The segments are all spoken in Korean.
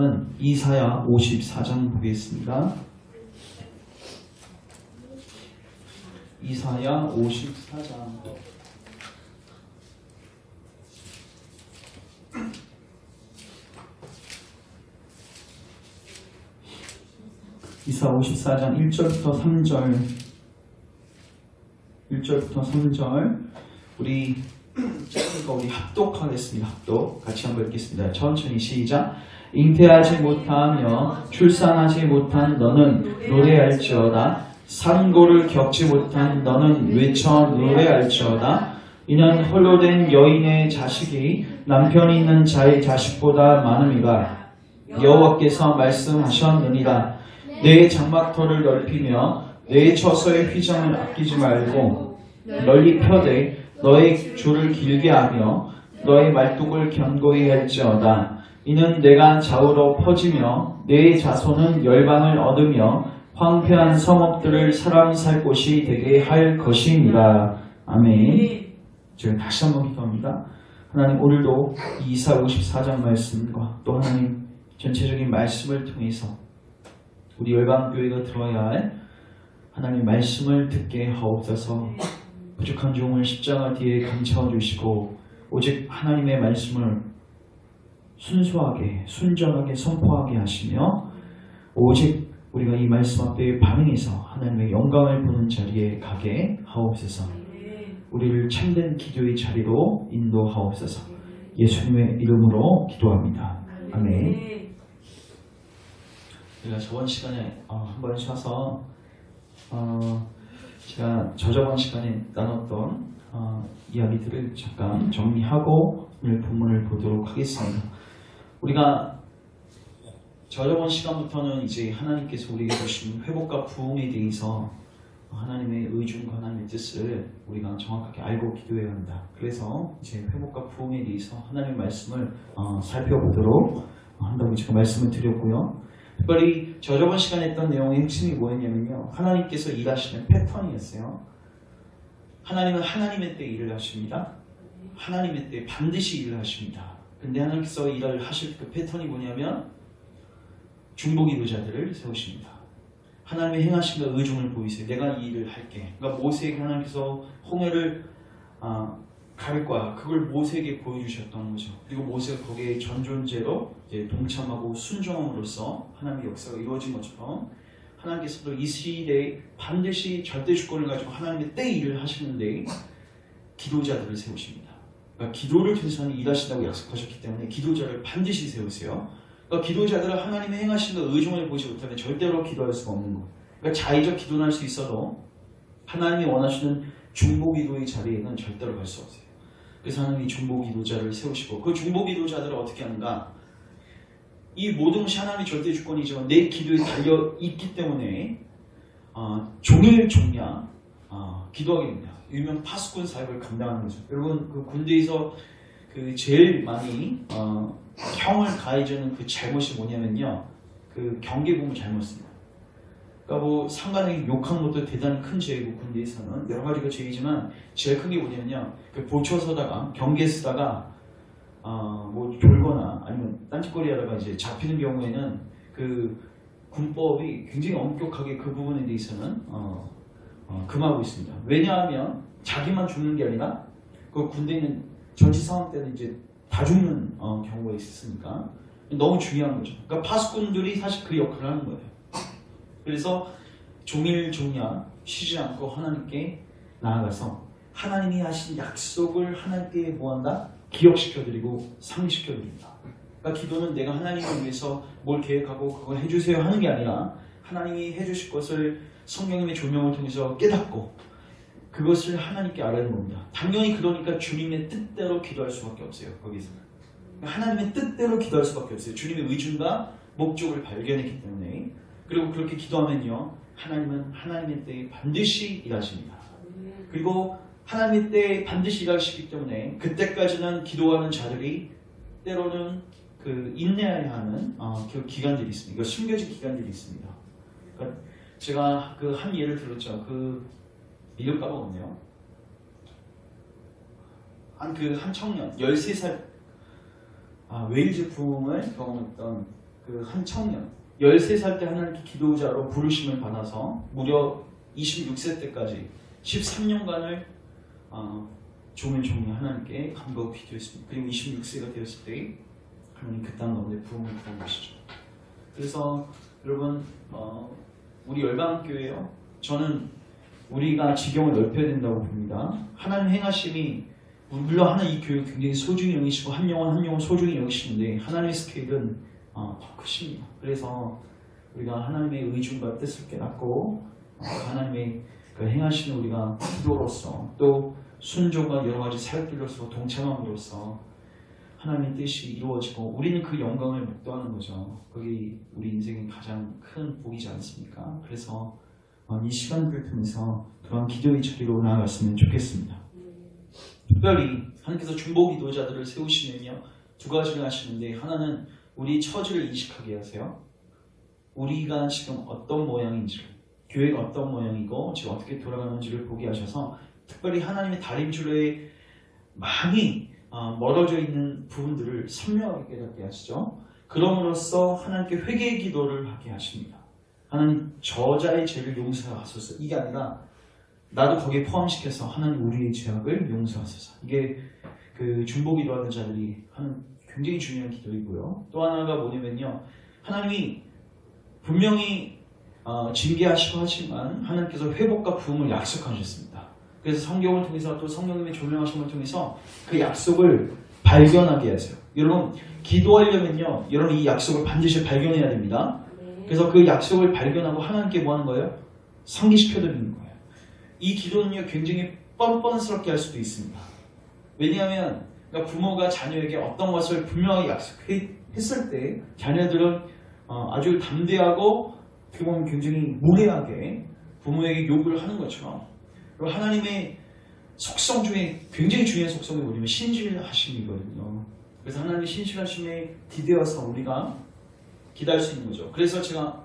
말씀은 이사야 54장 보겠습니다. 이사야 54장. 이사 54장 1절부터 3절. 1절부터 3절. 우리 짧으니까 우리 합독하겠습니다. 합독 같이 한번 읽겠습니다. 천천히 시작. 잉태하지 못하며 출산하지 못한 너는 노래할지어다. 산고를 겪지 못한 너는 외쳐 노래할지어다. 이는 홀로 된 여인의 자식이 남편이 있는 자의 자식보다 많음이라. 여호와께서 말씀하셨느니라. 내 장막터를 넓히며 내 처소의 휘장을 아끼지 말고 널리 펴되 너의 줄을 길게 하며 너의 말뚝을 견고히 할지어다. 이는 내가 좌우로 퍼지며 내 자손은 열방을 얻으며 황폐한 성읍들을 사람 살 곳이 되게 할 것입니다. 아멘. 제가 다시 한번 기도합니다. 하나님, 오늘도 이사 54장 말씀과 또 하나님 전체적인 말씀을 통해서 우리 열방교회가 들어야 할 하나님 말씀을 듣게 하옵소서. 부족한 종을 십자가 뒤에 감싸워 주시고 오직 하나님의 말씀을 순수하게 순전하게 선포하게 하시며 오직 우리가 이 말씀 앞에 반응해서 하나님의 영광을 보는 자리에 가게 하옵소서. 우리를 참된 기도의 자리로 인도하옵소서. 예수님의 이름으로 기도합니다. 아멘. 제가 저번 시간에 한번 쉬어서 제가 저번 시간에 나눴던 이야기들을 잠깐 정리하고 오늘 본문을 보도록 하겠습니다. 우리가 저번 시간부터는 이제 하나님께서 우리에게 주신 회복과 부흥에 대해서 하나님의 의중과 하나님의 뜻을 우리가 정확하게 알고 기도해야 한다. 그래서 이제 회복과 부흥에 대해서 하나님의 말씀을 살펴보도록 한다고 제가 말씀을 드렸고요. 특별히 저번 시간에 했던 내용의 핵심이 뭐였냐면요, 하나님께서 일하시는 패턴이었어요. 하나님은 하나님의 때 일을 하십니다. 하나님의 때 반드시 일을 하십니다. 근데 하나님께서 일을 하실 그 패턴이 뭐냐면 중보기도자들을 세우십니다. 하나님의 행하심과 의중을 보이세요. 내가 이 일을 할게. 그러니까 모세에게 하나님께서 홍해를 가를 거야. 그걸 모세에게 보여주셨던 거죠. 그리고 모세가 거기에 전존재로 이제 동참하고 순종함으로써 하나님의 역사가 이루어진 것처럼 하나님께서도 이 시대에 반드시 절대 주권을 가지고 하나님의 때 일을 하시는데 기도자들을 세우십니다. 그러니까 기도를 통해서 일하신다고 약속하셨기 때문에 기도자를 반드시 세우세요. 그러니까 기도자들은 하나님의 행하심과 의중을 보지 못하면 절대로 기도할 수가 없는 거예요. 그러니까 자의적 기도는 할 수 있어도 하나님이 원하시는 중보기도의 자리에는 절대로 갈 수 없어요. 그래서 하나님이 중보기도자를 세우시고 그 중보기도자들을 어떻게 하는가? 이 모든 것이 하나님의 절대 주권이지만 내 기도에 달려 있기 때문에 종일 종야 기도하게 됩니다. 유명 파수꾼 사역을 감당하는 거죠. 여러분 그 군대에서 그 제일 많이 형을 가해주는 그 잘못이 뭐냐면요, 그 경계복무 잘못입니다. 그러니까 뭐 상관에게 욕한 것도 대단히 큰 죄이고 군대에서는 여러 가지가 죄이지만 제일 큰 게 뭐냐면요, 그 보초 서다가 경계 쓰다가 뭐 졸거나 아니면 딴짓거리 하다가 이제 잡히는 경우에는 그 군법이 굉장히 엄격하게 그 부분에 대해서는 금하고 있습니다. 왜냐하면 자기만 죽는 게 아니라 그 군대는 전시 상황 때는 이제 다 죽는 경우가 있었으니까 너무 중요한 거죠. 그러니까 파수꾼들이 사실 그 역할을 하는 거예요. 그래서 종일 종야 쉬지 않고 하나님께 나아가서 하나님이 하신 약속을 하나님께 뭐한다? 기억시켜드리고 상기시켜드립니다. 그러니까 기도는 내가 하나님을 위해서 뭘 계획하고 그걸 해주세요 하는 게 아니라 하나님이 해주실 것을 성령님의 조명을 통해서 깨닫고 그것을 하나님께 아뢰는 겁니다. 당연히 그러니까 주님의 뜻대로 기도할 수밖에 없어요. 거기서는 하나님의 뜻대로 기도할 수밖에 없어요. 주님의 의중과 목적을 발견했기 때문에. 그리고 그렇게 기도하면요, 하나님은 하나님의 때에 반드시 일하십니다. 그리고 하나님의 때에 반드시 일하시기 때문에 그때까지는 기도하는 자들이 때로는 그 인내해야 하는 그 기간들이 있습니다. 이거 숨겨진 기간들이 있습니다. 그러니까 제가 그 한 예를 들었죠. 그 이름 까먹었네요. 한 청년 13살 웨일즈 부흥을 경험했던 그 한 청년 13살 때 하나님께 기도자로 부르심을 받아서 무려 26세 때까지 13년간을 종일 하나님께 간구하고 기도했습니다. 그리고 26세가 되었을 때 하나님 그 땅 가운데 부흥을 부은 것이죠. 그래서 여러분 우리 열방교회요. 저는 우리가 지경을 넓혀야 된다고 봅니다. 하나님 행하심이 물론 하나님 이 교회 굉장히 소중히 여기시고 한 영혼 소중히 여기시는데 하나님의 스케일은 더 크십니다. 그래서 우리가 하나님의 의중과 뜻을 깨닫고 하나님의 그 행하시는 우리가 기도로서 또 순종과 여러 가지 사역들로서 동참함으로써 하나님의 뜻이 이루어지고 우리는 그 영광을 목도하는 거죠. 그게 우리 인생의 가장 큰 복이지 않습니까? 그래서 이 시간들을 통해서 그런 기도의 자리로 나아갔으면 좋겠습니다. 특별히 하나님께서 중보 기도자들을 세우시면요 2가지를 하시는데 하나는 우리 처지를 인식하게 하세요. 우리가 지금 어떤 모양인지를, 교회가 어떤 모양이고 지금 어떻게 돌아가는지를 보게 하셔서 특별히 하나님의 다림줄에 많이 멀어져 있는 부분들을 선명하게 깨닫게 하시죠. 그럼으로써 하나님께 회개의 기도를 하게 하십니다. 하나님 저자의 죄를 용서하소서. 이게 아니라 나도 거기에 포함시켜서 하나님 우리의 죄악을 용서하소서. 이게 그 중보 기도하는 자들이 하는 굉장히 중요한 기도이고요. 또 하나가 뭐냐면요. 하나님이 분명히 징계하시고 하지만 하나님께서 회복과 부흥을 약속하셨습니다. 그래서 성경을 통해서 또 성령님의 조명하심을 통해서 그 약속을 발견하게 하세요. 여러분 기도하려면요. 여러분 이 약속을 반드시 발견해야 됩니다. 그래서 그 약속을 발견하고 하나님께 뭐 하는 거예요? 상기시켜드리는 거예요. 이 기도는요. 굉장히 뻔뻔스럽게 할 수도 있습니다. 왜냐하면 그러니까 부모가 자녀에게 어떤 것을 분명하게 약속했을 때 자녀들은 아주 담대하고 어떻게 보면 굉장히 무례하게 부모에게 요구를 하는 것처럼 그리고 하나님의 속성 중에 굉장히 중요한 속성이 뭐냐면 신실하심이거든요. 그래서 하나님의 신실하심에 기대어서 우리가 기도할 수 있는 거죠. 그래서 제가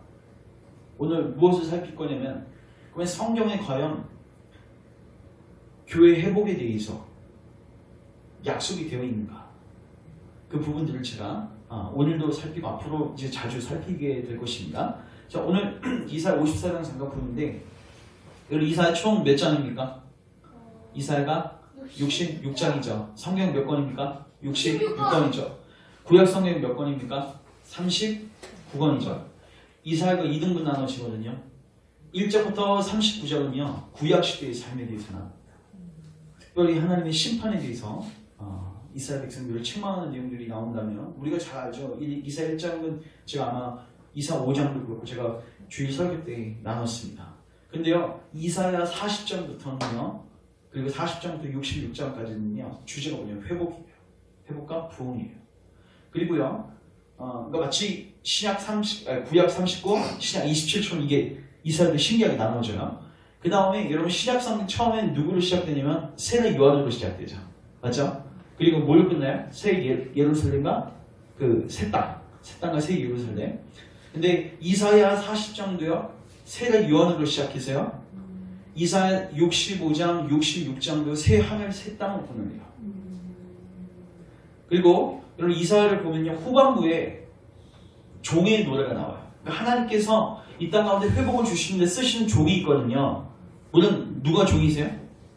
오늘 무엇을 살필 거냐면 그러면 성경에 과연 교회 회복에 대해서 약속이 되어 있는가 그 부분들을 제가 오늘도 살피고 앞으로 이제 자주 살피게 될 것입니다. 자, 오늘 이사야 54장 잠깐 보는데 이사야 총 몇 장입니까? 이사야가 66장이죠. 성경 몇 권입니까? 66권이죠. 구약 성경 몇 권입니까? 39권이죠. 이사야가 2등분 나눠지거든요. 1장부터 39장은요. 구약 시대의 삶에 대해서 나옵니다. 특별히 하나님의 심판에 대해서 이스라엘 백성들을 책망하는 내용들이 나온다면 우리가 잘 알죠. 이사야 1장은 제가 아마 이사야 5장도 그렇고 제가 주일 설교 때 나눴습니다. 근데요. 이사야 40장부터는요. 그리고 40장부터 66장까지는요. 주제가 뭐냐면 회복이에요. 회복과 부흥이에요. 그리고요. 그러니까 마치 구약 39, 신약 27처럼 이게 이사야도 신기하게 나눠져요. 그 다음에 여러분 신약성경 처음엔 누구로 시작되냐면 새 요한으로 시작되죠. 맞죠? 그리고 뭘로 끝나요? 새 예루살렘과 그 새 땅과 새 예루살렘. 근데 이사야 40장도요. 새 요한으로 시작해서요. 이사야 65장, 66장도 새 하늘, 새 땅을 보내요. 그리고 여러분 이사야를 보면요. 후반부에 종의 노래가 나와요. 그러니까 하나님께서 이 땅 가운데 회복을 주시는데 쓰시는 종이 있거든요. 물론 누가 종이세요?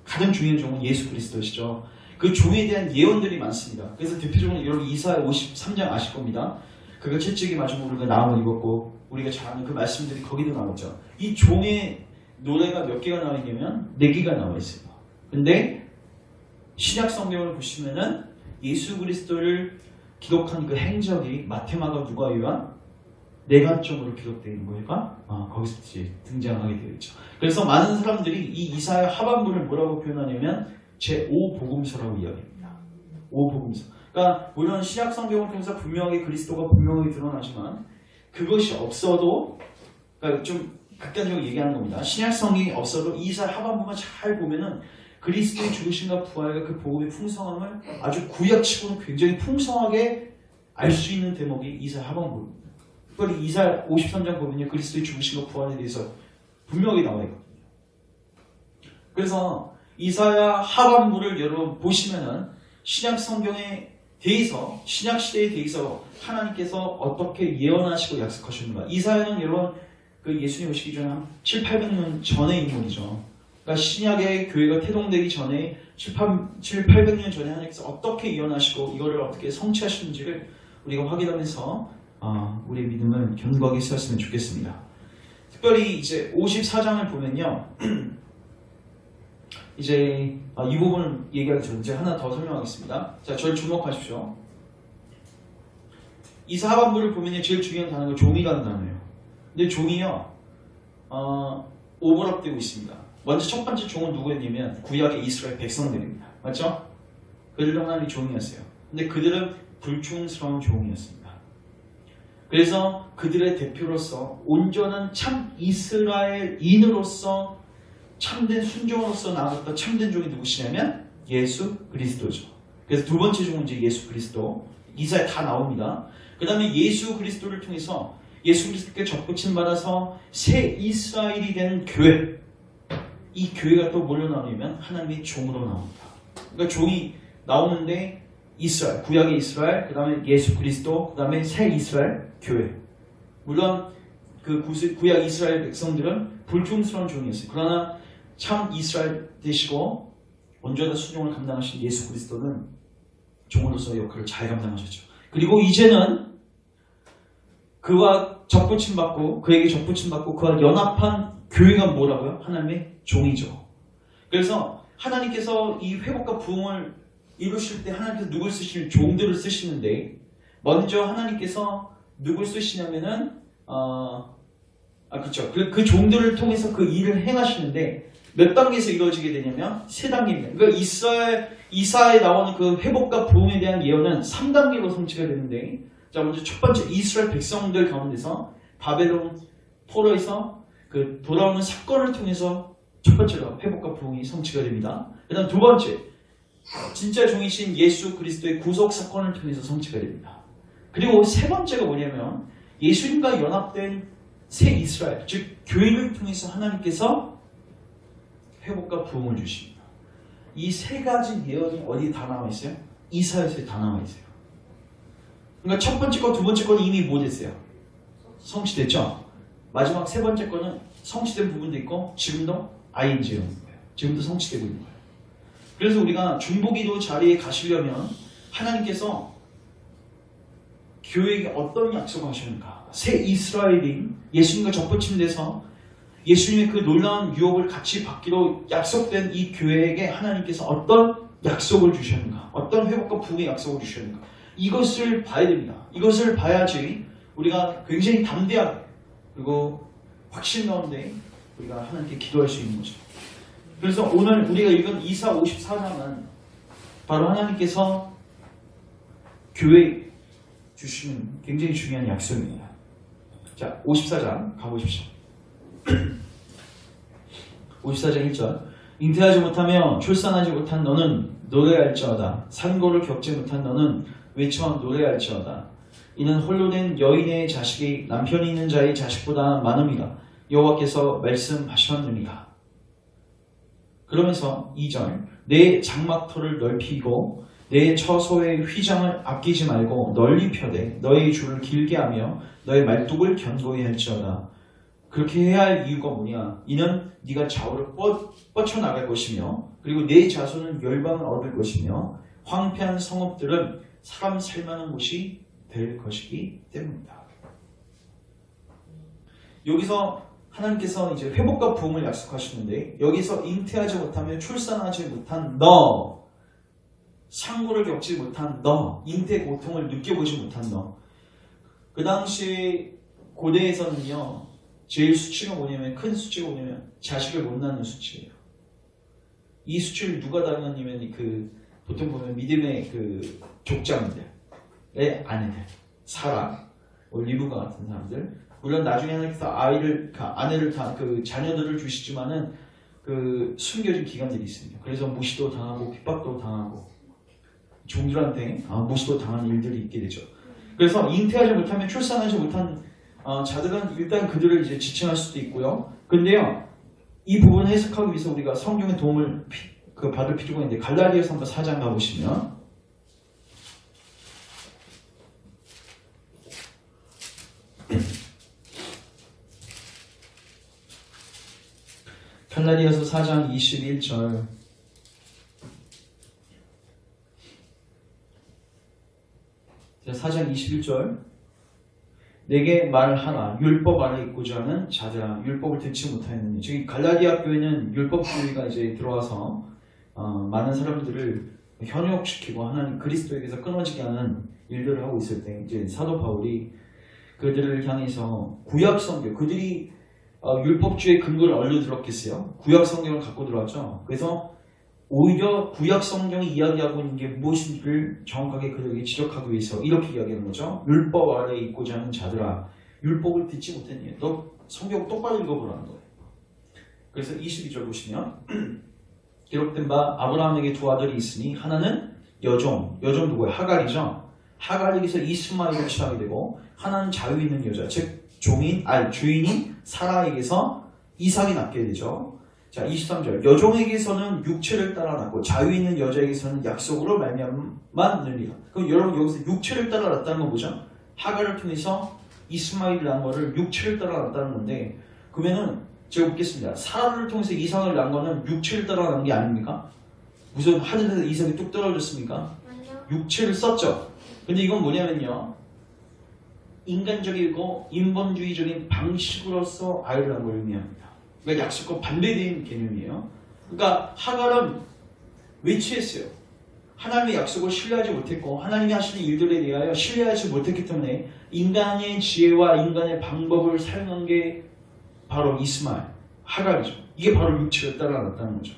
가장 중요한 종은 예수 그리스도시죠. 그 종에 대한 예언들이 많습니다. 그래서 대표적으로 여러분 이사야 53장 아실 겁니다. 그가 채찍에 맞은 우리가 나음을 입었고 우리가 잘 아는 그 말씀들이 거기도 나오죠. 이 종의 노래가 몇 개가 나와 있냐면 4개가 나와 있어요. 근데 신약 성경을 보시면은 예수 그리스도를 기록한 그 행적이 마태마가 누가 요한 4관점으로 기록되어 있는 거니까 거기서 이제 등장하게 되어 있죠. 그래서 많은 사람들이 이 이사야 하반부를 뭐라고 표현하냐면 제5복음서라고 이야기합니다. 5복음서. 그러니까 물론 신약 성경을 통해서 분명하게 그리스도가 분명하게 드러나지만 그것이 없어도 그러니까 좀 극단적으로 얘기하는 겁니다. 신약 성경이 없어도 이사야 하반부만 잘 보면은 그리스도의 죽으심과 부활과 그 복음의 풍성함을 아주 구약치고는 굉장히 풍성하게 알 수 있는 대목이 이사야 하반부입니다. 특별히 이사야 53장 보면요. 그리스도의 죽으심과 부활에 대해서 분명히 나와 있거든요. 그래서 이사야 하반부를 여러분 보시면은 신약 성경의 대해서 신약 시대에 대해서 하나님께서 어떻게 예언하시고 약속하셨는가. 이사야는 여러분 그 예수님 오시기 전에 한 7, 800년 전의 인물이죠. 그러니까 신약의 교회가 태동되기 전에 7, 800년 전에 하나님께서 어떻게 예언하시고 이거를 어떻게 성취하시는지를 우리가 확인하면서 우리의 믿음을 견고하게 세웠으면 좋겠습니다. 특별히 이제 54장을 보면요. 이제 이 부분을 얘기하기 전에 제가 하나 더 설명하겠습니다. 자, 저를 주목하십시오. 이 하반부를 보면 제일 중요한 단어가 종이라는 단어예요. 근데 종이요, 오버랩되고 있습니다. 먼저 첫 번째 종은 누구였냐면 구약의 이스라엘 백성들입니다. 맞죠? 그들은 하나님의 종이었어요. 근데 그들은 불충스러운 종이었습니다. 그래서 그들의 대표로서 온전한 참 이스라엘인으로서 참된 순종으로서 나아갔던 참된 종이 누구시냐면 예수 그리스도죠. 그래서 두 번째 종은 이제 예수 그리스도. 이사에 다 나옵니다. 그 다음에 예수 그리스도를 통해서 예수 그리스도께 접붙임 받아서 새 이스라엘이 된 교회. 이 교회가 또 뭘로 나오냐면 하나님의 종으로 나옵니다. 그러니까 종이 나오는데 이스라엘, 구약의 이스라엘, 그 다음에 예수 그리스도, 그 다음에 새 이스라엘 교회. 물론 그 구약 이스라엘 백성들은 불충스러운 종이었어요. 그러나 참 이스라엘 되시고 온전한 순종을 감당하신 예수 그리스도는 종으로서의 역할을 잘 감당하셨죠. 그리고 이제는 그와 접붙임 받고 그에게 접붙임 받고 그와 연합한 교회가 뭐라고요? 하나님의 종이죠. 그래서 하나님께서 이 회복과 부흥을 이루실 때 하나님께서 누굴 쓰시는 종들을 쓰시는데 먼저 하나님께서 누굴 쓰시냐면은 그렇죠. 그 종들을 통해서 그 일을 행하시는데 몇 단계에서 이루어지게 되냐면 3단계입니다. 그러니까 이사에 나오는 그 회복과 부흥에 대한 예언은 3단계로 성취가 되는데 자, 먼저 첫 번째 이스라엘 백성들 가운데서 바벨론 포로에서 그 돌아오는 사건을 통해서 첫 번째로 회복과 부흥이 성취가 됩니다. 그 다음 두 번째 진짜 종이신 예수 그리스도의 구속 사건을 통해서 성취가 됩니다. 그리고 세 번째가 뭐냐면 예수님과 연합된 새 이스라엘, 즉 교회를 통해서 하나님께서 회복과 부흥을 주십니다. 이 세 가지 예언이 어디에 다 나와 있어요? 이사야서에 다 나와 있어요. 그러니까 첫 번째 거, 두 번째 거는 이미 뭐 됐어요? 성취됐죠? 마지막 세 번째 거는 성취된 부분도 있고 지금도 ING인 거예요. 지금도 성취되고 있는 거예요. 그래서 우리가 중보기도 자리에 가시려면 하나님께서 교회에게 어떤 약속을 하셨는가? 새 이스라엘인 예수님과 접붙임돼서 예수님의 그 놀라운 유업을 같이 받기로 약속된 이 교회에게 하나님께서 어떤 약속을 주셨는가? 어떤 회복과 부흥의 약속을 주셨는가? 이것을 봐야 됩니다. 이것을 봐야지 우리가 굉장히 담대하게 그리고 확신 가운데 우리가 하나님께 기도할 수 있는 거죠. 그래서 오늘 우리가 읽은 이사 54장은 바로 하나님께서 교회에 주시는 굉장히 중요한 약속입니다. 자, 54장 가보십시오. 54장 1절 잉태하지 못하며 출산하지 못한 너는 노래할지어다. 산고를 겪지 못한 너는 외쳐 노래할지어다. 이는 홀로 된 여인의 자식이 남편이 있는 자의 자식보다 많음이라 여호와께서 말씀하셨느니라. 그러면서 2절 내 장막터를 넓히고 내 처소의 휘장을 아끼지 말고 널리 펴되 너의 줄을 길게 하며 너의 말뚝을 견고히 할지어다. 그렇게 해야 할 이유가 뭐냐? 이는 네가 좌우를 뻗쳐나갈 것이며 그리고 내 자손은 열방을 얻을 것이며 황폐한 성읍들은 사람 살만한 곳이 될 것이기 때문이다. 여기서 하나님께서 이제 회복과 부흥을 약속하시는데 여기서 잉태하지 못하며 출산하지 못한 너, 상고를 겪지 못한 너, 잉태 고통을 느껴보지 못한 너. 그 당시 고대에서는요 제일 수치가 뭐냐면 큰 수치가 뭐냐면 자식을 못 낳는 수치예요. 이 수치를 누가 다루냐면 그 보통 보면 믿음의 그 족장들의 아내들, 사라, 리브가 같은 사람들. 물론 나중에 하나님께서 아내를 다 그 자녀들을 주시지만은 그 숨겨진 기간들이 있습니다. 그래서 무시도 당하고 핍박도 당하고 종들한테 무시도 당하는 일들이 있게 되죠. 그래서 잉태하지 못하면 출산하지 못한 자들은 일단 그들을 이제 지칭할 수도 있고요. 근데요 이 부분을 해석하기 위해서 우리가 성경의 도움을 받을 필요가 있는데 갈라디아서 한번 4장 가보시면 갈라디아서 4장 21절. 자, 4장 21절. 내게 말하라. 율법 아래 있고자 하는 자들아, 율법을 듣지 못하였느니. 저기 갈라디아 교회는 율법주의가 이제 들어와서 많은 사람들을 현혹시키고 하나님 그리스도에게서 끊어지게 하는 일들을 하고 있을 때 이제 사도 바울이 그들을 향해서 구약 성경, 그들이 율법주의 근거를 얼려 들었겠어요? 구약 성경을 갖고 들어왔죠. 그래서 오히려 구약 성경이 이야기하고 있는 게 무엇인지를 정확하게 그들에게 지적하기 위해서 이렇게 이야기하는 거죠. 율법 아래에 있고자 하는 자들아, 율법을 듣지 못했니? 너 성경 똑바로 읽어보라는 거예요. 그래서 22절 보시면 기록된 바 아브라함에게 두 아들이 있으니 하나는 여종 누구예요? 하갈이죠. 하갈에게서 이스마엘을 취하게 되고, 하나는 자유 있는 여자, 즉 주인인 사라에게서 이삭이 낳게 되죠. 자, 23절. 여종에게서는 육체를 따라 낳고 자유 있는 여자에게서는 약속으로 말미암아 느리라. 그럼 여러분 여기서 육체를 따라 낳았다는 건 뭐죠? 하갈을 통해서 이스마엘을 낳은 거를 육체를 따라 낳았다는 건데, 그러면은 제가 묻겠습니다. 사라를 통해서 이삭을 낳은 거는 육체를 따라 낳은 게 아닙니까? 무슨 하늘에서 이삭이 뚝 떨어졌습니까? 육체를 썼죠. 근데 이건 뭐냐면요, 인간적이고 인본주의적인 방식으로서 아이를 낳은 걸 의미합니다. 그러니까 약속과 반대된 개념이에요. 그러니까 하갈은 왜 취했어요? 하나님의 약속을 신뢰하지 못했고 하나님이 하시는 일들에 대하여 신뢰하지 못했기 때문에 인간의 지혜와 인간의 방법을 사용한 게 바로 이스마엘, 하갈이죠. 이게 바로 육체를 따라 났다는 거죠.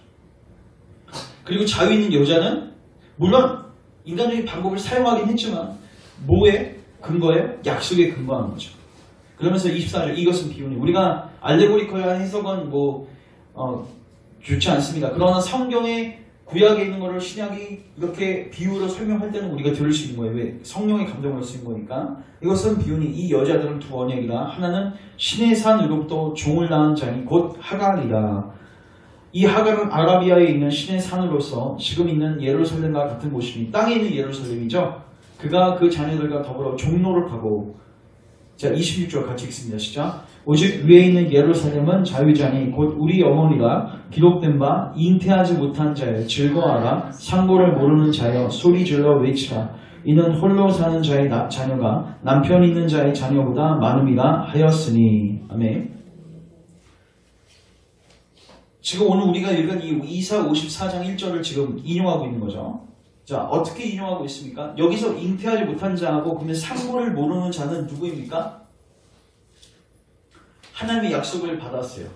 그리고 자유 있는 여자는 물론 인간적인 방법을 사용하긴 했지만 뭐에 근거에? 약속에 근거하는 거죠. 그러면서 24절, 이것은 비유니. 우리가 알레고리컬한 해석은 좋지 않습니다. 그러나 성경의 구약에 있는 것을 신약이 이렇게 비유로 설명할 때는 우리가 들을 수 있는 거예요. 왜? 성령의 감동을 쓰는 거니까. 이것은 비유니. 이 여자들은 두 언약이라. 하나는 신의 산으로부터 종을 낳은 자니 곧 하갈이라. 이 하갈은 아라비아에 있는 신의 산으로서 지금 있는 예루살렘과 같은 곳이니, 땅에 있는 예루살렘이죠. 그가 그 자녀들과 더불어 종로를 하고. 자, 26절 같이 읽습니다. 시작. 오직 위에 있는 예루살렘은 자유자니 곧 우리 어머니가 기록된 바 잉태하지 못한 자여 즐거워하라. 상고를 모르는 자여 소리질러 외치라. 이는 홀로 사는 자의 자녀가 남편 있는 자의 자녀보다 많음이라 하였으니. 아멘. 지금 오늘 우리가 읽은 이 이사 54장 1절을 지금 인용하고 있는 거죠. 자, 어떻게 인용하고 있습니까? 여기서 잉태하지 못한 자하고 그러면 상고를 모르는 자는 누구입니까? 하나님의 약속을 받았어요.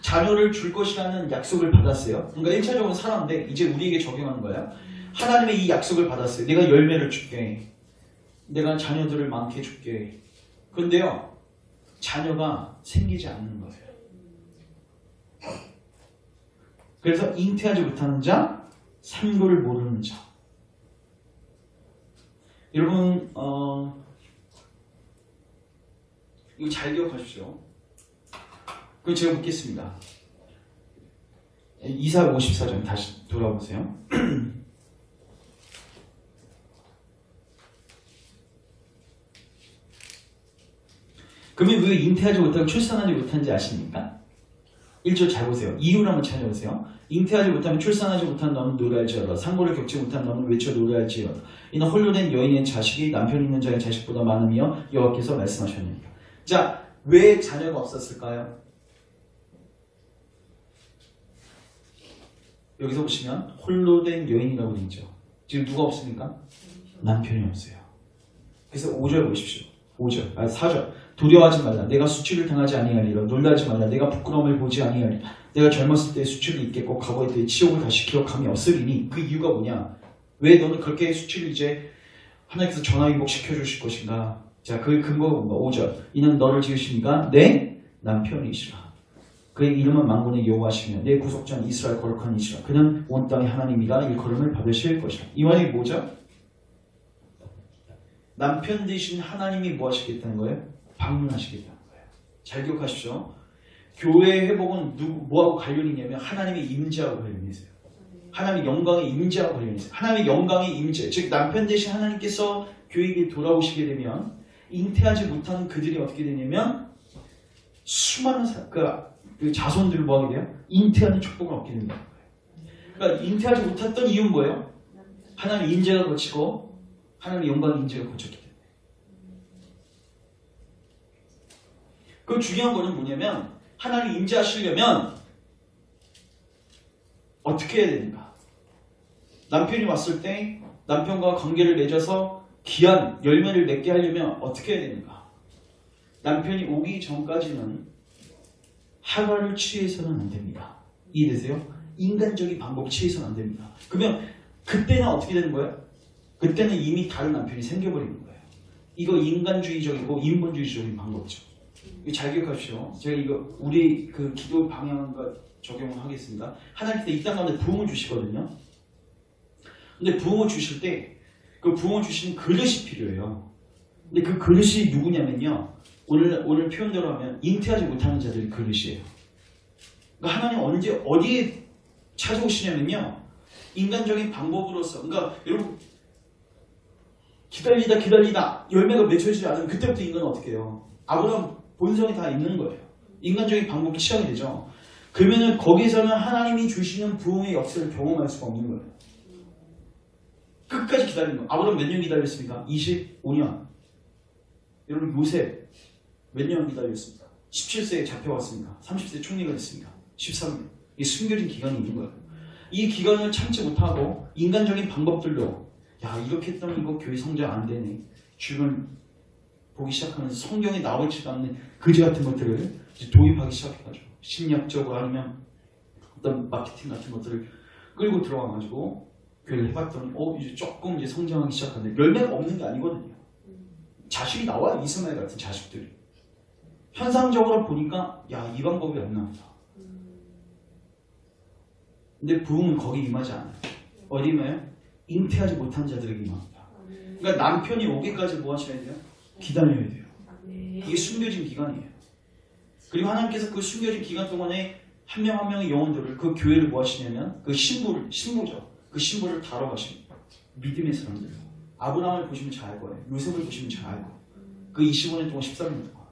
자녀를 줄 것이라는 약속을 받았어요. 그러니까 1차적으로 사람인데 이제 우리에게 적용하는 거예요. 하나님의 이 약속을 받았어요. 내가 열매를 줄게. 내가 자녀들을 많게 줄게. 그런데요, 자녀가 생기지 않는 거예요. 그래서 잉태하지 못하는 자, 상고를 모르는 자. 여러분, 이거 잘 기억하십시오. 그럼 제가 묻겠습니다. 이사 54장 다시 돌아보세요. 그러면 왜 잉태하지 못하고 출산하지 못한지 아십니까? 1절 잘 보세요. 이유를 한번 찾아보세요. 잉태하지 못하면 출산하지 못한 너는 노래할지어다. 상고를 겪지 못한 너는 외쳐 노래할지어다. 이는 홀로 된 여인의 자식이 남편 있는 자의 자식보다 많으며 여호와께서 말씀하셨느니라. 자, 왜 자녀가 없었을까요? 여기서 보시면 홀로 된 여인이라고 되어 있죠. 지금 누가 없습니까? 남편이 없어요. 그래서 5절 보십시오. 4절. 두려워하지 말라. 내가 수치를 당하지 아니하리라. 놀라지 말라. 내가 부끄러움을 보지 아니하리라. 내가 젊었을 때 수치를 잊겠고 과거의 때의 치욕을 다시 기억함이 없으리니. 그 이유가 뭐냐? 왜 너는 그렇게 수치를 이제 하나님께서 전화위복 시켜주실 것인가? 자, 그 근거가 뭔가? 5절. 이는 너를 지으시니까 내 남편이시라. 그의 이름은 만군의 여호와시며 내 구속자는 이스라엘 거룩한 이시라. 그는 온 땅의 하나님이라 일컬음을 받으실 것이라. 이 말이 뭐죠? 남편 되신 하나님이 뭐 하시겠다는 거예요? 방문하시겠다는 거예요. 잘 기억하십시오. 교회의 회복은 뭐하고 관련이 있냐면 하나님의 임재하고 관련이 있어요. 하나님의 영광의 임재하고 관련이 있어요. 하나님의 영광의 임재, 즉 남편 되신 하나님께서 교회에 돌아오시게 되면 잉태하지 못하는 그들이 어떻게 되냐면 수많은 그 자손들을 뭐 하게 돼요? 잉태하는 축복을 얻게 된다는 거예요. 그러니까 잉태하지 못했던 이유는 뭐예요? 하나님의 인재가 거치고 하나님의 영광의 인재가 거쳤기 때문에. 그 중요한 거는 뭐냐면 하나님 인재하시려면 어떻게 해야 되는가? 남편이 왔을 때 남편과 관계를 맺어서 귀한 열매를 맺게 하려면 어떻게 해야 되는가? 남편이 오기 전까지는 하가를 취해서는 안 됩니다. 이해되세요? 인간적인 방법을 취해서는 안 됩니다. 그러면 그때는 어떻게 되는 거예요? 그때는 이미 다른 남편이 생겨버리는 거예요. 이거 인간주의적이고 인본주의적인 방법이죠. 이거 잘 기억하십시오. 제가 이거 우리 그 기도 방향과 적용을 하겠습니다. 하나님께서 이 땅 가운데 부흥을 주시거든요. 근데 부흥을 주실 때 그 부흥을 주시는 그릇이 필요해요. 근데 그 그릇이 누구냐면요. 오늘 표현대로 하면 잉태하지 못하는 자들이 그릇이에요. 그러니까 하나님 언제 어디에 찾아오시냐면요. 인간적인 방법으로서 그러니까 여러분 기다리다 열매가 맺혀지지 않으면 그때부터 인간은 어떻게 해요? 아브라함 본성이 다 있는 거예요. 인간적인 방법을 취하게 되죠. 그러면은 거기서는 하나님이 주시는 부흥의 역사를 경험할 수가 없는 거예요. 끝까지 기다리는 거예요. 아브라함 몇 년 기다렸습니까? 25년. 여러분 요셉 몇 년 기다렸습니까? 17세에 잡혀왔습니다. 30세 총리가 됐습니다. 13년. 이 숨겨진 기간이 있는 거예요. 이 기간을 참지 못하고 인간적인 방법들로 야 이렇게 했더니 이거 교회 성장 안 되네. 주변 보기 시작하면서 성경에 나오지도 않는 거지 같은 것들을 이제 도입하기 시작해가지고 심리학적으로 아니면 어떤 마케팅 같은 것들을 끌고 들어와가지고 교회를 해봤더니 이제 조금 이제 성장하기 시작하는데 열매가 없는 게 아니거든요. 자식이 나와요. 이스마엘 같은 자식들이. 현상적으로 보니까 야 이 방법이 안 나온다. 근데 부흥은 거기 임하지 않아요. 어디 임해요? 잉태하지 못한 자들에게 임합니다. 그러니까 남편이 오기까지 뭐 하셔야 돼요? 기다려야 돼요. 이게 숨겨진 기간이에요. 그리고 하나님께서 그 숨겨진 기간 동안에 한 명 한 명의 영혼들을 그 교회를 뭐 하시냐면 그 신부죠. 그 신부를 다뤄가십니다. 믿음의 사람들. 아브라함을 보시면 잘 알 거예요. 요셉을 보시면 잘 알 거예요. 그 25년 동안 13년 동안.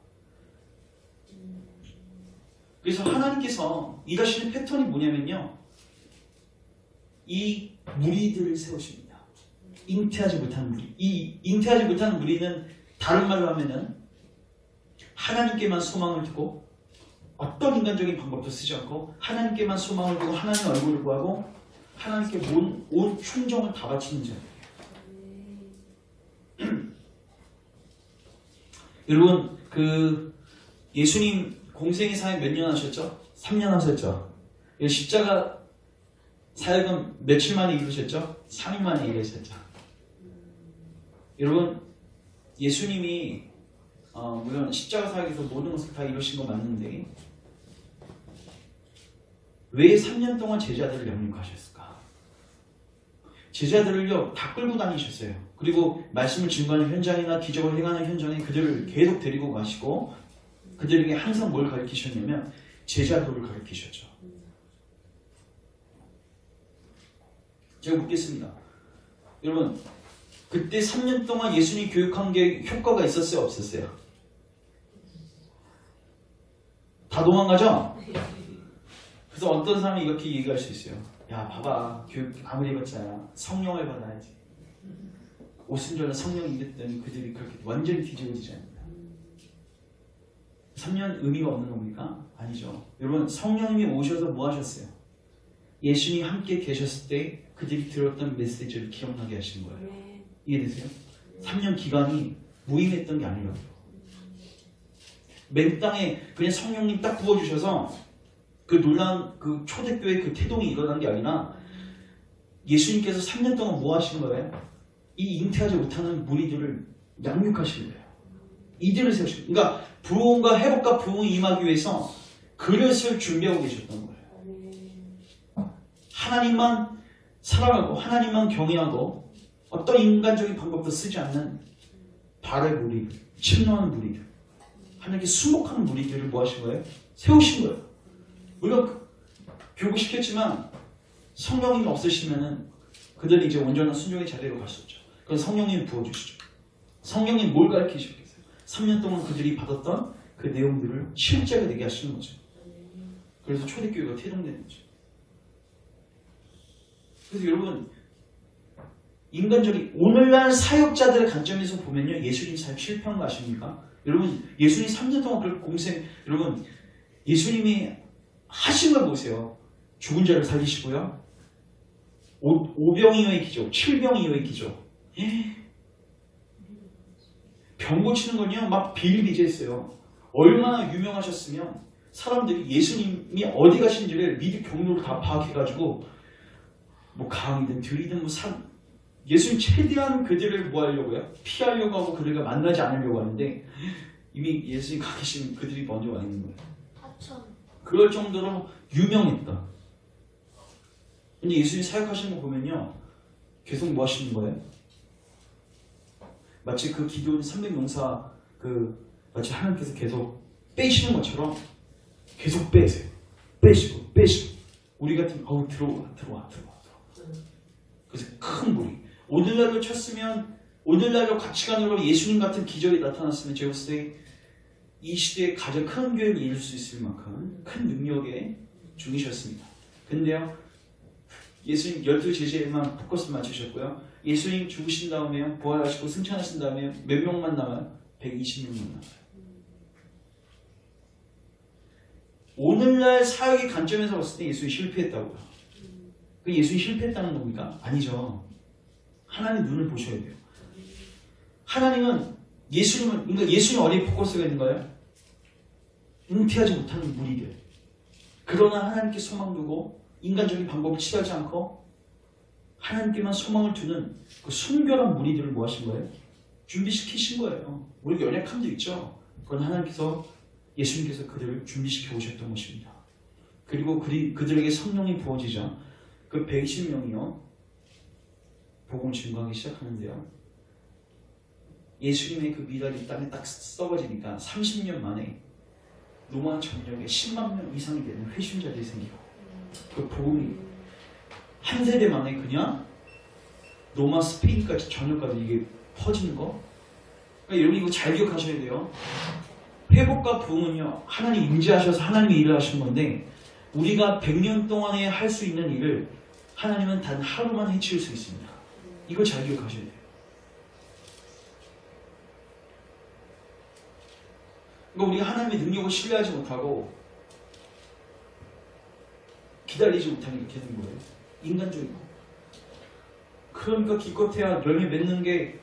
그래서 하나님께서 일하시는 패턴이 뭐냐면요. 이 무리들을 세우십니다. 잉태하지 못한 무리. 이 잉태하지 못한 무리는 다른 말로 하면은 하나님께만 소망을 두고 어떤 인간적인 방법도 쓰지 않고 하나님께만 소망을 두고 하나님의 얼굴을 구하고 하나님께 온 충정을 다 바치는 자예요. 여러분 그 예수님 공생의 사역 몇 년 하셨죠? 3년 하셨죠? 십자가 사역은 며칠 만에 이루셨죠? 3일 만에 이루셨죠. 여러분 예수님이 물론 십자가 사역에서 모든 것을 다 이루신 거 맞는데 왜 3년 동안 제자들을 영육하셨을까? 제자들을요 다 끌고 다니셨어요. 그리고 말씀을 증거하는 현장이나 기적을 행하는 현장에 그들을 계속 데리고 가시고 그들에게 항상 뭘 가르치셨냐면 제자도를 가르치셨죠. 제가 묻겠습니다. 여러분 그때 3년 동안 예수님 교육한 게 효과가 있었어요? 없었어요? 다 도망가죠? 그래서 어떤 사람이 이렇게 얘기할 수 있어요. 야 봐봐 교육 아무리 해봤자 성령을 받아야지. 오순절은 성령이 이랬더니 그들이 그렇게 완전히 뒤집어지지 않는다. 3년 의미가 없는 겁니까? 아니죠. 여러분 성령님이 오셔서 뭐 하셨어요? 예수님 함께 계셨을 때 그들이 들었던 메시지를 기억나게 하신 거예요. 이해되세요? 3년 기간이 무임했던 게 아니라고요. 맨 땅에 그냥 성령님 딱 부어주셔서 그 놀라운 그 초대교회 그 태동이 일어난 게 아니라 예수님께서 3년 동안 뭐 하신 거예요? 이 잉태하지 못하는 무리들을 양육하시는 거예요. 이들을 세우시는 거예요. 그러니까 부흥과 회복과 부흥이 임하기 위해서 그릇을 준비하고 계셨던 거예요. 하나님만 사랑하고 하나님만 경외하고 어떤 인간적인 방법도 쓰지 않는 발의 무리들, 침노하는 무리들, 하나님께 수목하는 무리들을 뭐 하신 거예요? 세우신 거예요. 물론 교육시켰지만 성령님 없으시면은 그들이 이제 온전한 순종의 자리로 갈 수 없죠. 그건 성령님 부어주시죠. 성령님 뭘 가르치시겠어요? 3년 동안 그들이 받았던 그 내용들을 실제가 되게 하시는 거죠. 그래서 초대교회가 태동되는 거죠. 그래서 여러분, 인간적인 오늘날 사역자들의 관점에서 보면요, 예수님 사역 실패한 거 아십니까? 여러분, 예수님 3년 동안 그렇게 공생, 여러분, 예수님이 하신 걸 보세요. 죽은 자를 살리시고요. 5병 이후의 기적, 7병 이후의 기적. 병 고치는 건요, 막 비일비재했어요. 얼마나 유명하셨으면 사람들이 예수님이 어디 가신지를 미리 경로를 다 파악해가지고 뭐 강이든 들이든 뭐 예수님 최대한 그들을 뭐 하려고요? 피하려고 하고 그들과 만나지 않으려고 하는데 이미 예수님 가 계신 그들이 먼저 와 있는 거예요. 그럴 정도로 유명했다. 근데 예수님 사역하시는 거 보면요, 계속 뭐 하시는 거예요? 마치 그 기도원 300용사 마치 하나님께서 계속 빼시는 것처럼 계속 빼세요. 빼시고 우리 같은 들어와. 그래서 큰 무리. 오늘날로 쳤으면 오늘날로 가치관으로 예수님 같은 기적이 나타났으면 제가 봤을 때 이 시대에 가장 큰 교회를 이룰 수 있을 만큼 큰 능력의 중이셨습니다. 근데요, 예수님 12제자에만 포커스를 맞추셨고요. 예수님 죽으신 다음에 부활하시고 승천하신 다음에 몇 명만 남아요? 120명만 남아요. 오늘날 사역의 관점에서 봤을 때 예수님이 실패했다고요. 예수님이 실패했다는 겁니까? 아니죠. 하나님 눈을 보셔야 돼요. 하나님은 그러니까 예수님 어디에 포커스가 있는 거예요? 은퇴하지 못하는 무리들. 그러나 하나님께 소망 두고 인간적인 방법을 취하지 않고 하나님께만 소망을 두는 그 순결한 무리들을 뭐 하신 거예요? 준비시키신 거예요. 우리가 연약함도 있죠. 그건 하나님께서 예수님께서 그들을 준비시켜 오셨던 것입니다. 그리고 그들에게 성령이 부어지자 그 120명이요 복음을 증거하기 시작하는데요. 예수님의 그 미랄이 땅에 딱 썩어지니까 30년 만에 로마 전역에 10만 명 이상이 되는 회심자들이 생기고 그 복음이 한 세대 만에 그냥 로마 스페인까지 전역까지 이게 퍼지는 거. 그러니까 여러분 이거 잘 기억하셔야 돼요. 회복과 부흥은요 하나님 임재하셔서 하나님이 일을 하신 건데 우리가 100년 동안에 할 수 있는 일을 하나님은 단 하루만 해치울 수 있습니다. 이거 잘 기억하셔야 돼요. 그러니까 우리가 하나님의 능력을 신뢰하지 못하고 기다리지 못하는 이렇게 된 거예요. 인간적이고. 그러니까 기껏해야 열매 맺는 게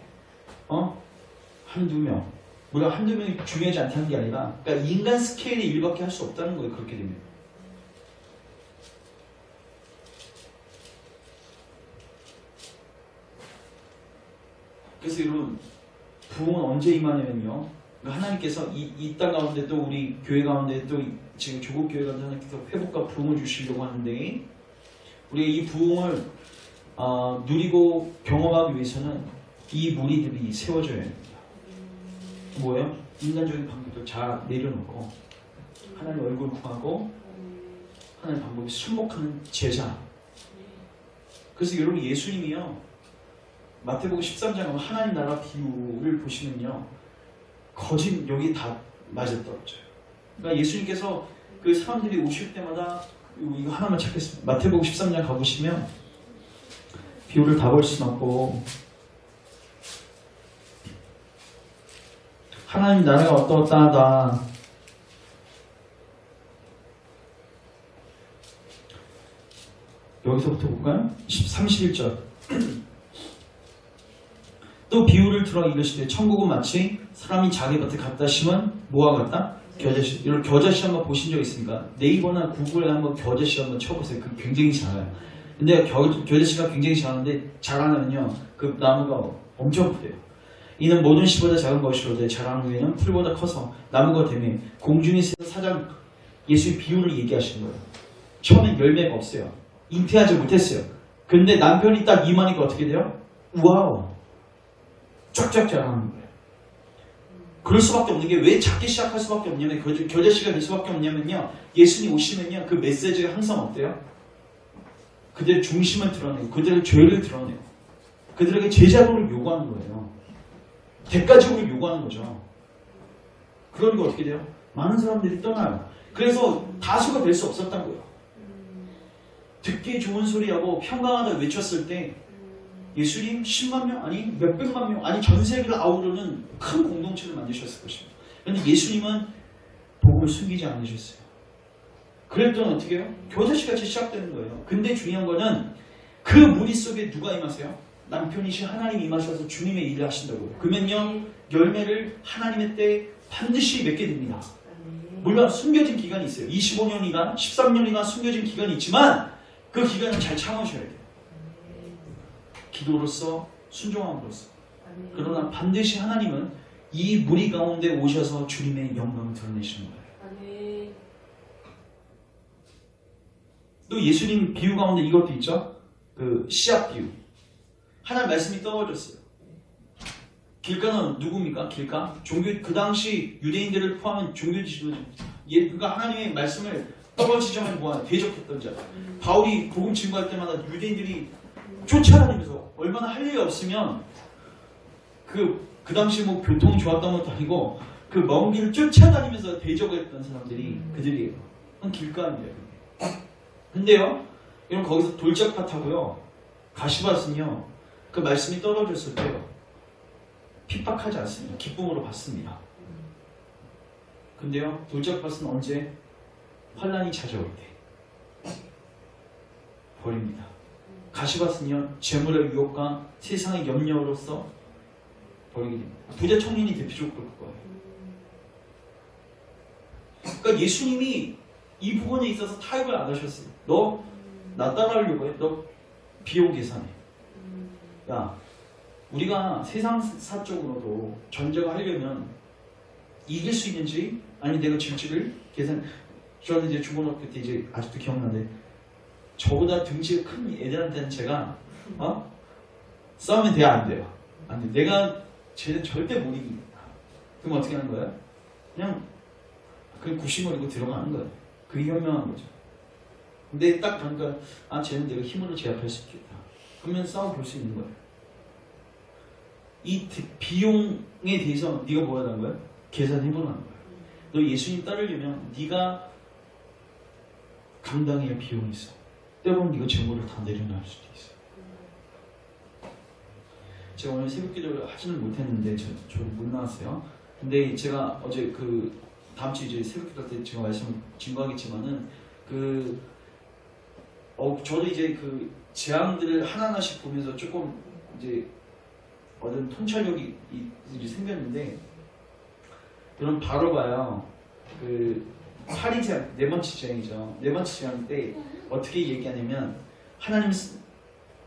한두 명. 우리가 한두 명이 중요하지 않다는 게 아니라 그러니까 인간 스케일의 일밖에 할 수 없다는 거예요. 그렇게 되면. 그래서 여러분 부흥은 언제 임하냐면요. 하나님께서 이 땅 가운데 또 우리 교회 가운데 또 지금 조국 교회 가운데 하나님께서 회복과 부흥을 주시려고 하는데 우리가 이 부흥을 누리고 경험하기 위해서는 이 무리들이 세워져야 됩니다. 뭐예요? 인간적인 방법을 잘 내려놓고 하나님 얼굴 구하고 하나님 방법에 순목하는 제자. 그래서 여러분 예수님이요 마태복음 13장 하나님 나라 비유를 보시면요 거짓 여기 다 맞아떨어져요. 그러니까 예수님께서 그 사람들이 오실 때마다 이거 하나만 찾겠습니다. 마태복음 13장 가보시면 비유를 다 볼 수는 없고 하나님 나라가 어떠하다 여기서부터 볼까요? 31절 또 비유를 들어 이르시되 천국은 마치 사람이 자기 밭에 갖다 심은 뭐와 같다? 겨자씨. 이런 겨자씨 한번 보신 적 있습니까? 네이버나 구글에 한번 겨자씨 한번 쳐보세요. 그 굉장히 작아요. 근데 겨자씨가 굉장히 작은데 자라면요 그 나무가 엄청 크대요. 이는 모든 씨보다 작은 것이로되 자란 후에는 풀보다 커서 나무가 되며 공중에 새는 사장 예수의 비유를 얘기하시는 거예요. 처음엔 열매가 없어요. 잉태하지 못했어요. 근데 남편이 딱 임하니까 어떻게 돼요? 우와우 쫙쫙 자라는 거예요. 그럴 수밖에 없는 게 왜 작게 시작할 수밖에 없냐면 겨자씨가 될 수밖에 없냐면요 예수님 오시면요 그 메시지가 항상 어때요? 그들의 중심을 드러내고 그들의 죄를 드러내고 그들에게 제자도를 요구하는 거예요. 대가적으로 요구하는 거죠. 그러니까 어떻게 돼요? 많은 사람들이 떠나요. 그래서 다수가 될 수 없었다고요. 듣기 좋은 소리하고 평강하다 외쳤을 때 예수님 10만 명 아니 몇백만 명 아니 전 세계를 아우르는 큰 공동체를 만드셨을 것입니다. 그런데 예수님은 복음을 숨기지 않으셨어요. 그랬더니 어떻게 해요? 교제시같이 시작되는 거예요. 근데 중요한 거는 그 무리 속에 누가 임하세요? 남편이신 하나님이 임하셔서 주님의 일을 하신다고요. 그러면요 열매를 하나님의 때에 반드시 맺게 됩니다. 물론 숨겨진 기간이 있어요. 25년이나 13년이나 숨겨진 기간이 있지만 그 기간을 잘 참으셔야 돼요. 기도로서 순종함으로써. 그러나 반드시 하나님은 이 무리 가운데 오셔서 주님의 영광을 드러내시는 거예요. 또 예수님 비유 가운데 이것도 있죠. 그 씨앗 비유. 하나님 말씀이 떨어졌어요. 길가는 누굽니까? 길가? 종교 그 당시 유대인들을 포함한 종교 지도자. 그러니까 하나님의 말씀을 떨어지자마자 뭐하냐? 대적했던 자. 바울이 복음 증거할 때마다 유대인들이 쫓아다니면서 얼마나 할 일이 없으면 그 당시 뭐 교통이 좋았던 것도 아니고 그 먼 길을 쫓아다니면서 대적했던 사람들이 그들이에요. 그건 길가입니다. 근데요, 여러분 거기서 돌짝밭하고요, 가시밭은요, 그 말씀이 떨어졌을 때요, 핍박하지 않습니다. 기쁨으로 받습니다. 근데요, 돌짝밭은 언제? 환란이 찾아올 때 버립니다. 가시밭은요, 재물의 유혹과 세상의 염려로서 버리게 됩니다. 부자 청년이 대표적으로 그럴 거예요. 그러니까 예수님이 이 부분에 있어서 타협을 안 하셨어요. 너 나 따라하려고 해? 너 비용 계산해. 야, 우리가 세상사적으로도 전쟁을 하려면 이길 수 있는지 아니 내가 질지를 계산. 저는 이제 중고등학교 때 이제 아직도 기억나는데 저보다 등치가 큰 애들한테는 제가 싸우면 돼야 안 돼요. 안 돼. 내가 쟤는 절대 못 이깁니다. 그럼 어떻게 하는 거예요? 그냥 굽신거리고 들어가는 거예요. 그게 현명한 거죠. 근데 딱 보니까 쟤는 내가 힘으로 제압할 수 있겠다. 그러면 싸워 볼 수 있는 거예요. 이 비용에 대해서 네가 뭐 하는 거야? 계산해보라는 거예요. 너 예수님 따르려면 네가 감당해야 비용이 있어. 때로는 네가 재물을 다 내려놓을 수도 있어. 제가 오늘 새벽 기도를 하지는 못했는데 저 못 나왔어요. 근데 제가 어제 다음 주 이제 새벽 기도 때 제가 말씀을 증거하겠지만은 저도 이제 재앙들을 하나하나씩 보면서 조금 이제 얻은 통찰력이 생겼는데, 여러분 바로 봐요. 파리 재앙, 네 번째 재앙이죠. 네 번째 재앙 때 어떻게 얘기하냐면, 하나님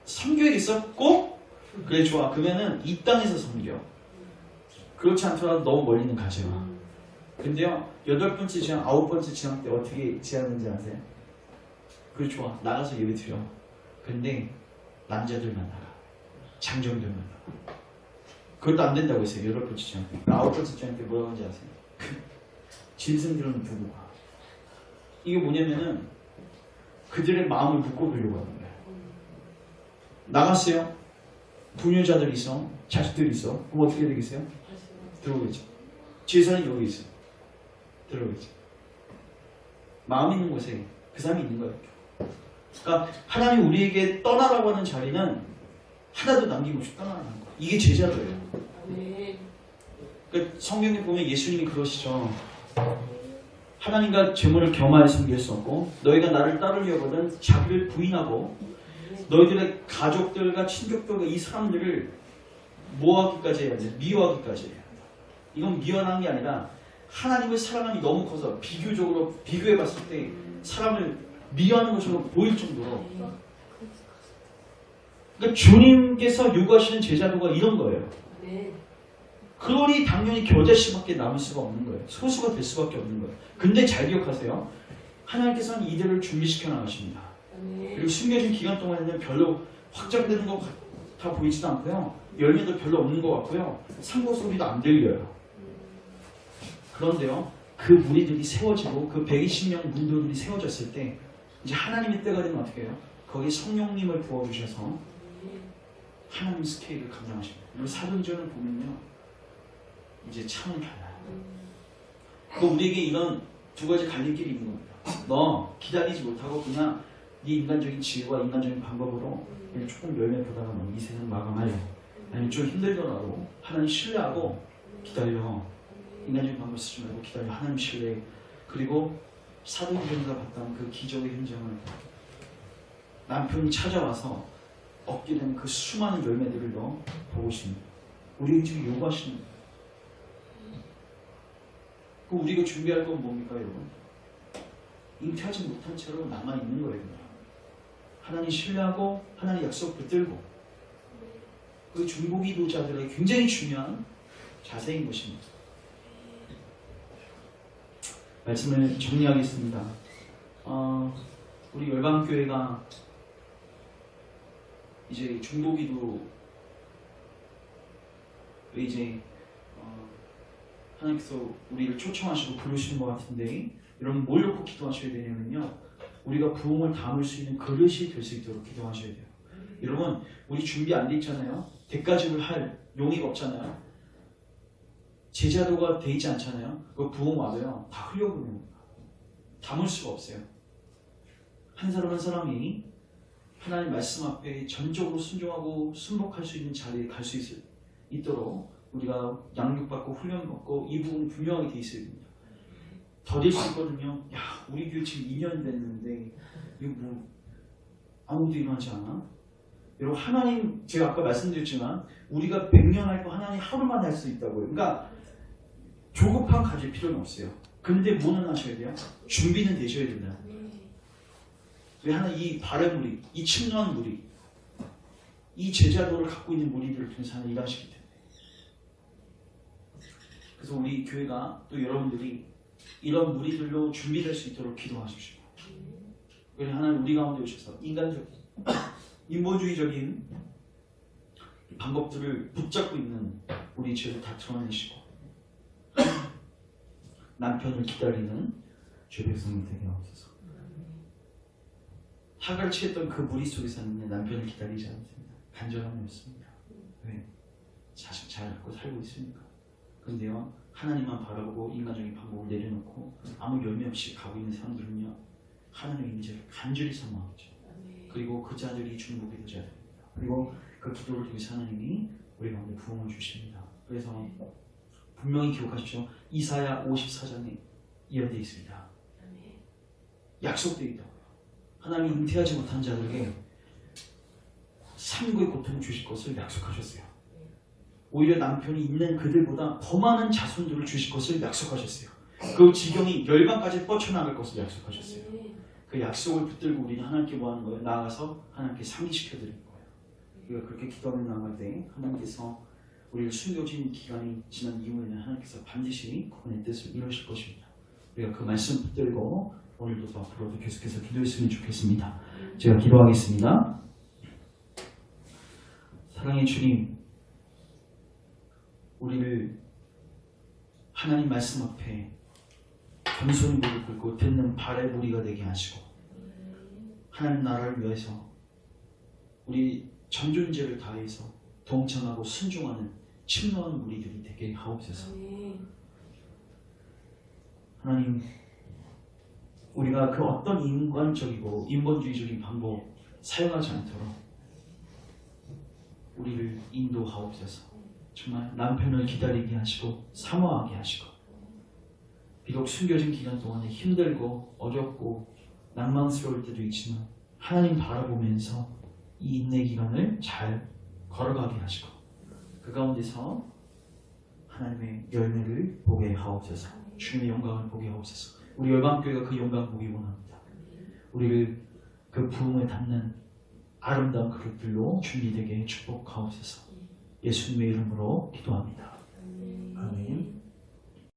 섬겨야겠어? 꼭? 그래 좋아. 그러면은 이 땅에서 섬겨. 그렇지 않더라도 너무 멀리는 가지 마. 근데요, 8번째 재앙, 9번째 재앙 때 어떻게 재앙인지 아세요? 그래 좋아. 나가서 예배 드려. 근데 남자들만 나가. 장정들만 나가. 그것도 안 된다고 했어요. 8번째 재앙 때. 9번째 재앙 때 뭐라고 하는지 아세요? 짐승들은 두고 가. 이게 뭐냐면은 그들의 마음을 묶어두려고 하는 거예요. 나갔어요. 부녀자들이 있어. 자식들이 있어. 그럼 어떻게 되겠어요? 들어오겠죠. 제사는 여기 있어. 들어오겠죠. 마음 있는 곳에 그 사람이 있는 거예요. 그러니까 하나님 우리에게 떠나라고 하는 자리는 하나도 남김없이 떠나는 거예요. 이게 제자도예요. 그러니까 성경에 보면 예수님이 그러시죠. 하나님과 재물을 겸하여 섬길 수 없고, 너희가 나를 따르려거든 자기를 부인하고 너희들의 가족들과 친족들과 이 사람들을 뭐하기까지 해야 돼? 미워하기까지 해야 돼. 이건 미워하는 게 아니라 하나님의 사랑함이 너무 커서 비교해봤을 때 사람을 미워하는 것처럼 보일 정도로. 그러니까 주님께서 요구하시는 제자도가 이런 거예요. 그러니 당연히 겨자씨밖에 남을 수가 없는 거예요. 소수가 될 수밖에 없는 거예요. 근데 잘 기억하세요. 하나님께서는 이들을 준비시켜 나가십니다. 그리고 숨겨진 기간 동안에는 별로 확장되는 것 같아 보이지도 않고요. 열매도 별로 없는 것 같고요. 상고 소리도 안 들려요. 그런데요, 그 무리들이 세워지고 그 120명 문도들이 세워졌을 때 이제 하나님의 때가 되면 어떻게 해요? 거기에 성령님을 부어주셔서 하나님 스케일을 감당하십니다. 그리고 사도행전을 보면요, 이제 차원이 달라요. 그 우리에게 이런 두 가지 갈림길이 있는 겁니다. 너 기다리지 못하고 그냥 네 인간적인 지혜와 인간적인 방법으로 그냥 조금 열매 보다가 너 이 생을 마감하려. 아니면 좀 힘들더라도 하나님 신뢰하고 기다려. 인간적인 방법 쓰지 말고 기다려. 하나님 신뢰. 그리고 사도행전에서 봤던 그 기적의 현장을 남편이 찾아와서 얻게 된 그 수많은 열매들을 너 보고 있습니다. 우리에게 지금 요구하시는 거예요. 그럼 우리가 준비할 건 뭡니까, 여러분? 잉태하지 못한 채로 남아있는 거예요. 그냥. 하나님 신뢰하고 하나님 약속 붙들고 그 중보기도자들의 굉장히 중요한 자세인 것입니다. 말씀을 정리하겠습니다. 우리 열방교회가 이제 중보기도에 이제 하나님께서 우리를 초청하시고 부르시는 것 같은데, 여러분 뭘 놓고 기도하셔야 되냐면요, 우리가 부흥을 담을 수 있는 그릇이 될 수 있도록 기도하셔야 돼요. 여러분 우리 준비 안 돼 있잖아요. 대가집을 할 용의가 없잖아요. 제자도가 돼 있지 않잖아요. 그 부흥 와도요 다 흘려보냅니다. 담을 수가 없어요. 한 사람 한 사람이 하나님 말씀 앞에 전적으로 순종하고 순복할 수 있는 자리에 갈 수 있도록 우리가 양육받고 훈련받고 이 부분이 분명하게 돼 있어야 됩니다. 더딜 수 있거든요. 야, 우리 교회 지금 2년 됐는데 이거 뭐 아무도 일어나지 않아? 여러분 하나님, 제가 아까 말씀드렸지만 우리가 100년 할 거 하나님 하루만 할 수 있다고요. 그러니까 조급함 가질 필요는 없어요. 근데 뭐는 하셔야 돼요? 준비는 되셔야 된다. 왜 하나님 이 바른 무리, 이 침노한 무리, 이 제자도를 갖고 있는 무리들을 통해서 하나님 일하시기 때문에. 그래서 우리 교회가 또 여러분들이 이런 무리들로 준비될 수 있도록 기도하십시오. 그래서 하나님 우리 가운데 오셔서 인간적인, 인본주의적인 방법들을 붙잡고 있는 우리 죄를 다 드러내시고 남편을 기다리는 죄 백성이 되게 하옵소서. 하갈 취했던 그 무리 속에서는 남편을 기다리지 않습니다. 간절함이 없습니다. 왜? 자식 잘 갖고 살고 있으니까. 그런데요, 하나님만 바라보고 인간적인 방법을 내려놓고 아무 열매 없이 가고 있는 사람들은요, 하나님의 임재를 간절히 사모하죠. 그리고 그 자들이 중보기 도자들입니다. 그리고 그 기도를 통해서 하나님이 우리 가운데 부흥을 주십니다. 그래서 분명히 기억하십시오. 이사야 54장에 예언되어 있습니다. 약속되어 있다고요. 하나님이 잉태하지 못한 자들에게 삶의 고통을 주실 것을 약속하셨어요. 오히려 남편이 있는 그들보다 더 많은 자손들을 주실 것을 약속하셨어요. 그 지경이 열방까지 뻗쳐나갈 것을 약속하셨어요. 그 약속을 붙들고 우리는 하나님께 뭐 하는 거예요? 나아가서 하나님께 상기시켜드리는 거예요. 우리가 그렇게 기도하며 나아갈 때 하나님께서 우리를 숨겨진 기간이 지난 이후에는 하나님께서 반드시 그분의 뜻을 이루실 것입니다. 우리가 그 말씀 붙들고 오늘도 또 앞으로도 계속해서 기도했으면 좋겠습니다. 제가 기도하겠습니다. 사랑의 주님, 우리를 하나님 말씀 앞에 겸손히 무릎 꿇고 듣는 발의 무리가 되게 하시고, 하나님 나라를 위해서 우리 전 존재를 다해서 동참하고 순종하는 침노하는 무리들이 되게 하옵소서. 하나님, 우리가 그 어떤 인간적이고 인본주의적인 방법 사용하지 않도록 우리를 인도하옵소서. 정말 남편을 기다리게 하시고 사모하게 하시고, 비록 숨겨진 기간 동안에 힘들고 어렵고 낭만스러울 때도 있지만 하나님 바라보면서 이 인내 기간을 잘 걸어가게 하시고, 그 가운데서 하나님의 열매를 보게 하옵소서. 주님의 영광을 보게 하옵소서. 우리 열방교회가 그 영광을 보기 원합니다. 우리를 그 부흥에 담는 아름다운 그릇들로 준비되게 축복하옵소서. 예수님의 이름으로 기도합니다.